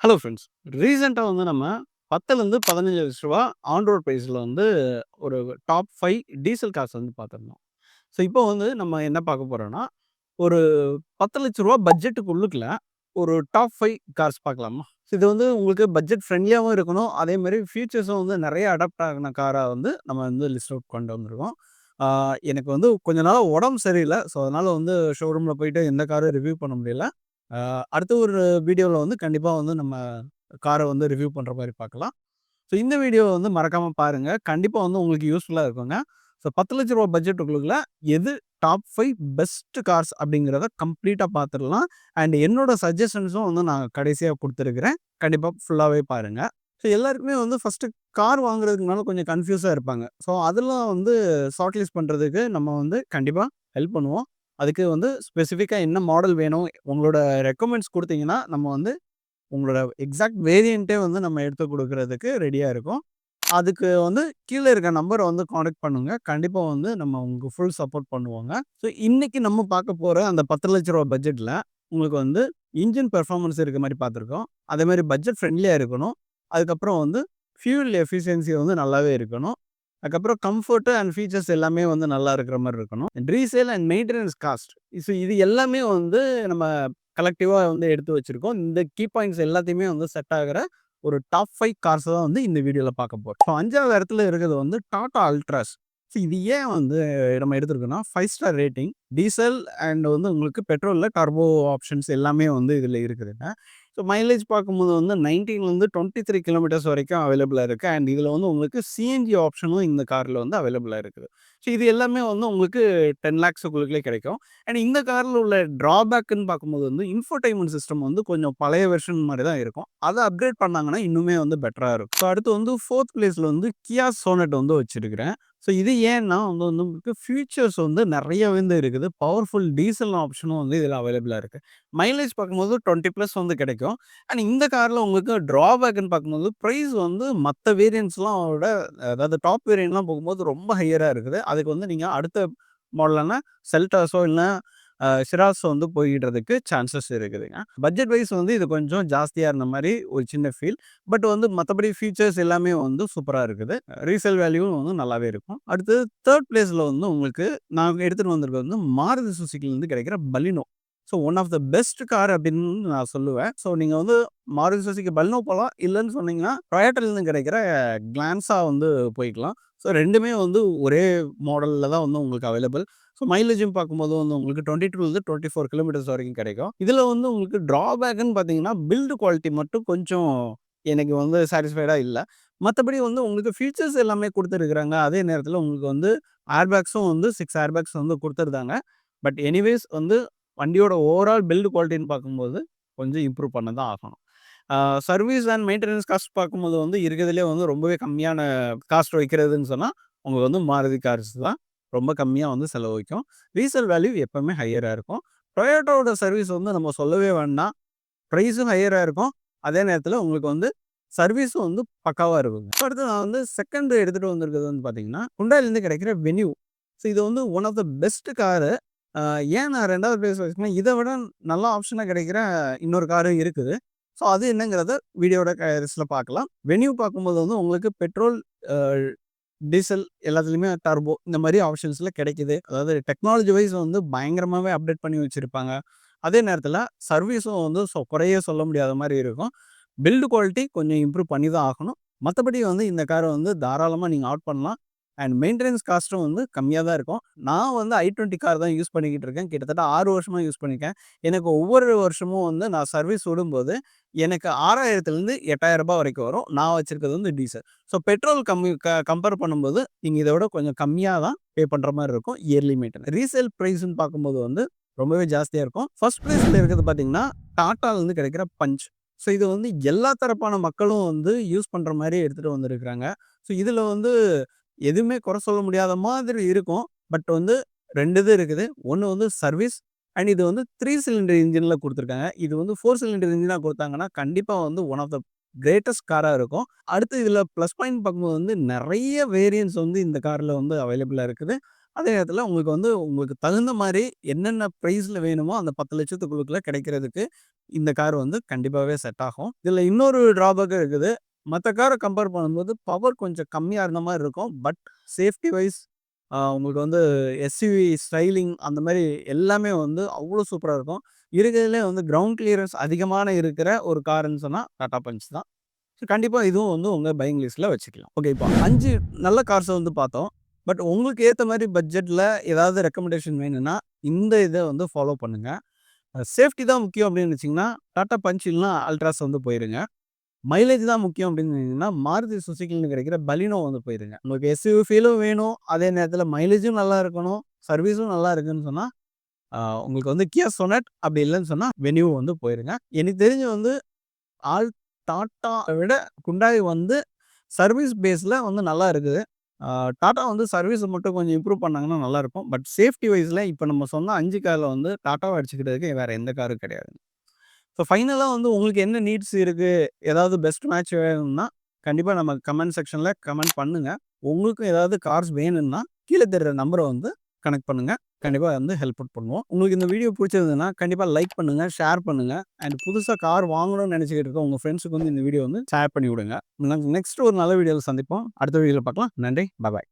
Hello friends. ரீசென்ட்டா வந்து நம்ம ரூ. 10லருந்து ரூ. 15,00,000 ஆன் ரோட் பிரைஸ்ல வந்து ஒரு டாப் 5 டீசல் கார்ஸ் வந்து பார்த்துருந்தோம். ஸோ இப்போ வந்து நம்ம என்ன பார்க்க போறோம்னா, ஒரு ரூ. 10,00,000 பட்ஜெட்டுக்குள்ளுக்குள்ள ஒரு டாப் 5 கார்ஸ் பார்க்கலாமா? ஸோ இது வந்து உங்களுக்கு பட்ஜெட் ஃப்ரெண்ட்லியாவும் இருக்கணும். அதேமாரி ஃபீச்சர்ஸும் வந்து நெறைய அடாப்ட் ஆகுன காரா வந்து நம்ம வந்து லிஸ்ட் அவுட் கொண்டு வந்திருக்கோம். ஆ எனக்கு வந்து கொஞ்ச நாளா உடம்பு சரியில்ல. ஸோ அதனால வந்து ஷோரூம்ல போயிட்டு எந்த காரும் ரிவ்யூ பண்ண முடியல. ஆ அடுத்த ஒரு வீடியோல வந்து கண்டிப்பா வந்து நம்ம கார வந்து ரிவ்யூ பண்ற மாரி பார்க்கலாம். ஸோ இந்த வீடியோவ வந்து மறக்காம பாருங்க. கண்டிப்பா வந்து உங்களுக்கு யூஸ்ஃபுல்லா இருக்குங்க. ஸோ ரூ. 10,00,000 பட்ஜெட்டுக்குள்ள எது டாப் 5 பெஸ்ட் கார்ஸ் அப்படிங்கிறத கம்ப்ளீட்டா பார்த்துடலாம். அண்ட் என்னோட சஜஷன்ஸும் வந்து நான் கடைசியா குடுத்துருக்கிறேன். கண்டிப்பா ஃபுல்லாவே பாருங்க. ஸோ எல்லாருக்குமே வந்து ஃபர்ஸ்ட்டு கார் வாங்குறதுக்கு முன்னால கொஞ்சம் கன்ஃப்யூஸா இருப்பாங்க. ஸோ அதெல்லாம் வந்து ஷார்ட் லிஸ்ட் பண்றதுக்கு நம்ம வந்து கண்டிப்பா ஹெல்ப் பண்ணுவோம். அதுக்கு வந்து ஸ்பெசிஃபிக்கா என்ன மாடல் வேணும், உங்களோட ரெக்கமெண்ட்ஸ் குடுத்தீங்கன்னா, நம்ம வந்து உங்களோட எக்ஸாக்ட் வேரியன்ட்டே வந்து நம்ம எடுத்து குடுக்குறதுக்கு ரெடியா இருக்கோம். அதுக்கு வந்து கீழ இருக்க நம்பர வந்து கான்டாக்ட் பண்ணுங்க. கண்டிப்பா வந்து நம்ம உங்களுக்கு ஃபுல் சப்போர்ட் பண்ணுவோங்க. ஸோ இன்னைக்கு நம்ம பார்க்க போற அந்த ரூ. 10,00,000 பட்ஜெட்ல உங்களுக்கு வந்து இன்ஜின் பெர்ஃபார்மன்ஸ் இருக்க மாரி பார்த்துருக்கோம். அதேமாரி பட்ஜெட் ஃப்ரெண்ட்லியா இருக்கணும். அதுக்கப்புறம் வந்து ஃபியூயல் எஃபிஷியன்சி வந்து நல்லாவே இருக்கணும். அதுக்கப்புறம் கம்ஃபோர்ட் அண்ட் ஃபீச்சர்ஸ் எல்லாமே வந்து நல்லா இருக்கிற மாரி இருக்கணும். Resale and maintenance cost. இது எல்லாமே வந்து நம்ம கலெக்டிவா வந்து எடுத்து வச்சிருக்கோம். இந்த கீ பாயிண்ட்ஸ் எல்லாத்தையுமே வந்து செட் ஆகுற ஒரு டாப் 5 கார்ஸ தான் வந்து இந்த வீடியோல பார்க்க போறோம். ஸோ 5வது இடத்துல இருக்கிறது வந்து டாடா அல்ட்ராஸ். இது ஏன் வந்து நம்ம எடுத்திருக்கோம்னா, 5 ஸ்டார் ரேட்டிங், டீசல் அண்ட் வந்து உங்களுக்கு பெட்ரோல்ல டர்போ ஆப்ஷன்ஸ் எல்லாமே வந்து இதுல இருக்குதுங்க. ஸோ மைலேஜ் பார்க்கும்போது வந்து 19லருந்து 23 கிலோமீட்டர்ஸ் வரைக்கும் அவைலபிளா இருக்கு. அண்ட் இதுல வந்து உங்களுக்கு சிஎன்ஜி ஆப்ஷனும் இந்த கார்ல வந்து அவைலபிளா இருக்குது. ஸோ இது எல்லாமே வந்து உங்களுக்கு 10 லேக்ஸ்க்குள்ளே கிடைக்கும். அண்ட் இந்த கார்ல உள்ள டிராபேக்ன்னு பார்க்கும்போது வந்து இன்ஃபோடெயின்மென்ட் சிஸ்டம் வந்து கொஞ்சம் பழைய வெர்ஷன் மாரி தான் இருக்கும். அத அப்கிரேட் பண்ணாங்கன்னா இன்னுமே வந்து பெட்டரா இருக்கும். ஸோ அடுத்து வந்து 4த் பிளேஸ்ல வந்து கியா சோனட் வந்து வச்சிருக்கிறேன். ஸோ இது ஏன்னா வந்து வந்து உங்களுக்கு ஃபியூச்சர்ஸ் வந்து நெறைய வந்து இருக்குது. பவர்ஃபுல் டீசல் ஆப்ஷனும் வந்து இதுல அவைலபிளா இருக்கு. மைலேஜ் பார்க்கும்போது 20 பிளஸ் வந்து கிடைக்கும். அண்ட் இந்த கார்ல உங்களுக்கு டிராபேக்ன்னு பார்க்கும்போது பிரைஸ் வந்து மத்த வேரியண்ட்ஸ்லாம் விட அதாவது டாப் வேரியண்ட்லாம் போகும்போது ரொம்ப ஹையரா இருக்குது. அதுக்கு வந்து நீங்க அடுத்த மாடலான செல்டாஸோ இல்ல சிராஸோ வந்து போயிடுறதுக்கு சான்சஸ் இருக்குதுங்க. பட்ஜெட் வைஸ் வந்து இது கொஞ்சம் ஜாஸ்தியா இருந்த மாரி ஒரு சின்ன ஃபீல். பட் வந்து மத்தபடி ஃபீச்சர்ஸ் எல்லாமே வந்து சூப்பரா இருக்குது. ரீசேல் வேல்யூவும் வந்து நல்லாவே இருக்கும். அடுத்து 3 பிளேஸ்ல வந்து உங்களுக்கு நான் எடுத்துட்டு வந்திருக்கிறது வந்து மாருதி சுசுகிலருந்து கிடைக்கிற Baleno. So one of the best car அப்படின்னு நான் சொல்லுவேன். ஸோ நீங்க வந்து மாருதி சுசுகி பலினோ போலாம். இல்லன்னு சொன்னீங்கன்னா, டொயோட்டாலருந்து கிடைக்கிற கிளான்ஸா வந்து போய்க்கலாம். ஸோ 2மே வந்து ஒரே மாடல்ல தான் வந்து உங்களுக்கு அவைலபிள். ஸோ மைலேஜும் பார்க்கும்போது வந்து உங்களுக்கு 22லருந்து 24 கிலோமீட்டர்ஸ் வரைக்கும் கிடைக்கும். இதுல வந்து உங்களுக்கு டிராபேக்ன்னு பார்த்தீங்கன்னா, பில்ட் குவாலிட்டி மட்டும் கொஞ்சம் எனக்கு வந்து சாட்டிஸ்ஃபைடா இல்ல. மத்தபடி வந்து உங்களுக்கு ஃபீச்சர்ஸ் எல்லாமே குடுத்துருக்காங்க. அதே நேரத்தில உங்களுக்கு வந்து ஏர்பேக்ஸும் வந்து 6 ஏர்பேக்ஸ் வந்து குடுத்துருந்தாங்க. பட் எனிவேஸ் வந்து வண்டியோட ஓவரால் பில்ட் குவாலிட்டின்னு பார்க்கும்போது கொஞ்சம் இம்ப்ரூவ் பண்ண தான் ஆகணும். ஆ சர்வீஸ் அண்ட் மெயின்டனன்ஸ் காஸ்ட் பார்க்கும்போது வந்து இருக்கிறதுலயே வந்து ரொம்பவே கம்மியான காஸ்ட் வைக்கிறதுன்னு சொன்னா, உங்களுக்கு வந்து மாருதி கார்ஸ் தான். ரொம்ப கம்மியா வந்து செலவு வைக்கும். ரீசேல் வேல்யூ எப்பவுமே ஹையரா இருக்கும். டொயோட்டாவோட சர்வீஸ் வந்து நம்ம சொல்லவே வேண்டாம். பிரைஸும் ஹையரா இருக்கும். அதே நேரத்தில உங்களுக்கு வந்து சர்வீஸும் வந்து பக்காவா இருக்குங்க. அடுத்து நான் வந்து 2ண்ட் எடுத்துட்டு வந்திருக்கிறது வந்து பார்த்தீங்கன்னா, Hyundaiலேருந்து கிடைக்கிற வென்யூ. ஸோ இது வந்து one of the best car. Uh ஏன் நான் 2வது பிளேஸ் வச்சேன்னா, இத விட நல்ல ஆப்ஷனா கிடைக்கிற இன்னொரு காரும் இருக்குது. ஸோ அது என்னங்கிறத வீடியோட கடைசில பார்க்கலாம். வென்யூ பார்க்கும்போது வந்து உங்களுக்கு பெட்ரோல், அ டீசல் எல்லாத்துலயுமே டர்போ இந்த மாரி ஆப்ஷன்ஸ்ல கிடைக்குது. அதாவது டெக்னாலஜி வைஸ் வந்து பயங்கரமாவே அப்டேட் பண்ணி வச்சிருப்பாங்க. அதே நேரத்தில சர்வீஸும் வந்து குறையே சொல்ல முடியாத மாரி இருக்கும். பில்ட் குவாலிட்டி கொஞ்சம் இம்ப்ரூவ் பண்ணி தான் ஆகணும். மத்தபடி வந்து இந்த கார வந்து தாராளமா நீங்க ஆட் பண்ணலாம். அண்ட் மெயின்டனன்ஸ் காஸ்ட்டும் வந்து கம்மியா தான் இருக்கும். நான் வந்து i20 கார் தான் யூஸ் பண்ணிக்கிட்டு இருக்கேன். கிட்டத்தட்ட 6 வருஷமா யூஸ் பண்ணியிருக்கேன். எனக்கு ஒவ்வொரு வருஷமும் வந்து நான் சர்வீஸ் விடும்போது, எனக்கு ரூ. 6,000லேருந்து ரூ. 8,000 வரைக்கும் வரும். நான் வச்சிருக்கிறது வந்து டீசல். ஸோ பெட்ரோல் கம்பேர் பண்ணும்போது, நீங்க இத விட கொஞ்சம் கம்மியா தான் பே பண்ற மாரி இருக்கும். Yearly maintenance. ரீசேல் பிரைஸ்ன்னு பார்க்கும்போது வந்து ரொம்பவே ஜாஸ்தியா இருக்கும். ஃபர்ஸ்ட் பிளேஸ்ல இருக்கிறது பார்த்தீங்கன்னா, டாட்டாலருந்து கிடைக்கிற பஞ்ச். ஸோ இது வந்து எல்லா தரப்பான மக்களும் வந்து யூஸ் பண்ற மாரி எடுத்துட்டு வந்திருக்கிறாங்க. ஸோ இதுல வந்து எதுவுமே குறை சொல்ல முடியாத மாதிரி இருக்கும். பட் வந்து 2 இது இருக்குது. ஒண்ணு வந்து சர்வீஸ் அண்ட் இது வந்து 3 சிலிண்டர் இன்ஜின்ல குடுத்துருக்காங்க. இது வந்து 4 சிலிண்டர் இன்ஜினா குடுத்தாங்கன்னா, கண்டிப்பா வந்து ஒன் ஆஃப் த கிரேட்டஸ்ட் காரா இருக்கும். அடுத்து இதுல பிளஸ் பாயிண்ட் பார்க்கும்போது வந்து நெறைய வேரியன்ட்ஸ் வந்து இந்த கார்ல வந்து அவைலபிளா இருக்குது. அதே நேரத்தில உங்களுக்கு வந்து உங்களுக்கு தகுந்த மாரி என்னென்ன பிரைஸ்ல வேணுமோ அந்த 10,00,000த்துக்குள்ள கிடைக்கிறதுக்கு இந்த கார் வந்து கண்டிப்பாவே செட் ஆகும். இதில இன்னொரு ட்ராபேக் இருக்குது. மத்த கார கம்பேர் பண்ணும்போது பவர் கொஞ்சம் கம்மியா இருந்த மாரி இருக்கும். பட் சேஃப்டி வைஸ் உங்களுக்கு வந்து எஸ்யூவி ஸ்டைலிங் அந்த மாரி எல்லாமே வந்து அவ்ளோ சூப்பரா இருக்கும். இருக்கிறதுலே வந்து கிரவுண்ட் கிளியரன்ஸ் அதிகமான இருக்கிற ஒரு கார்ன்னு சொன்னா டாடா பஞ்ச் தான். ஸோ கண்டிப்பா இதுவும் வந்து உங்க பையிங் லிஸ்ட்ல வச்சுக்கலாம். ஓகே இப்போ 5 நல்ல கார்ஸ வந்து பார்த்தோம். பட் உங்களுக்கு ஏத்த மாரி பட்ஜெட்ல ஏதாவது ரெக்கமெண்டேஷன் வேணும்னா, இந்த இத வந்து ஃபாலோ பண்ணுங்க. சேஃப்டி தான் முக்கியம் அப்படின்னு நினைச்சீங்கன்னா, டாடா பஞ்ச் இல்லனா அல்ட்ராஸ் வந்து போயிருங்க. மைலேஜ் தான் முக்கியம் அப்படின்னு நினைச்சீங்கன்னா, மாருதி சுசுகில கிடைக்கிற பலினோ வந்து போயிருங்க. உங்களுக்கு எஸ்யூவி ஃபீலும் வேணும். அதே நேரத்தில மைலேஜும் நல்லா இருக்கணும். சர்வீஸும் நல்லா இருக்குன்னு சொன்னா, அ உங்களுக்கு வந்து கியா சொனட் அப்படி இல்லன்னு சொன்னா, வென்யூ வந்து போயிருங்க. எனக்கு தெரிஞ்சு வந்து ஆல் டாட்டா விட குண்டாய் வந்து சர்வீஸ் பேஸ்ல வந்து நல்லா இருக்குது. டாட்டா வந்து சர்வீஸ மட்டும் கொஞ்சம் இம்ப்ரூவ் பண்ணாங்கன்னா நல்லாயிருக்கும். பட் சேஃப்டி வைஸ்ல இப்ப நம்ம சொன்ன 5 கார்ல வந்து டாட்டாவ அடிச்சுக்கிறதுக்கு வேற எந்த காரும் கிடையாது. ஸோ ஃபைனலா வந்து உங்களுக்கு என்ன நீட்ஸ் இருக்கு? ஏதாவது பெஸ்ட் மேட்ச் வேணும்னா, கண்டிப்பா நம்ம கமெண்ட் செக்ஷன்ல கமெண்ட் பண்ணுங்க. உங்களுக்கும் ஏதாவது கார்ஸ் வேணும்னா, கீழ தெரியிற நம்பர வந்து கனெக்ட் பண்ணுங்க. கண்டிப்பா வந்து ஹெல்ப் அவுட் பண்ணுவோம். உங்களுக்கு இந்த வீடியோ புடிச்சிருந்ததுன்னா, கண்டிப்பா லைக் பண்ணுங்க, ஷேர் பண்ணுங்க. அண்ட் புதுசா கார் வாங்கணும்னு நெனச்சுக்கிட்டு இருக்க உங்க ஃப்ரெண்ட்ஸ்க்கு வந்து இந்த வீடியோ வந்து ஷேர் பண்ணி விடுங்க. நெக்ஸ்ட் ஒரு நல்ல வீடியோல சந்திப்போம். அடுத்த வீடியோல பார்க்கலாம். நன்றி. பாய்.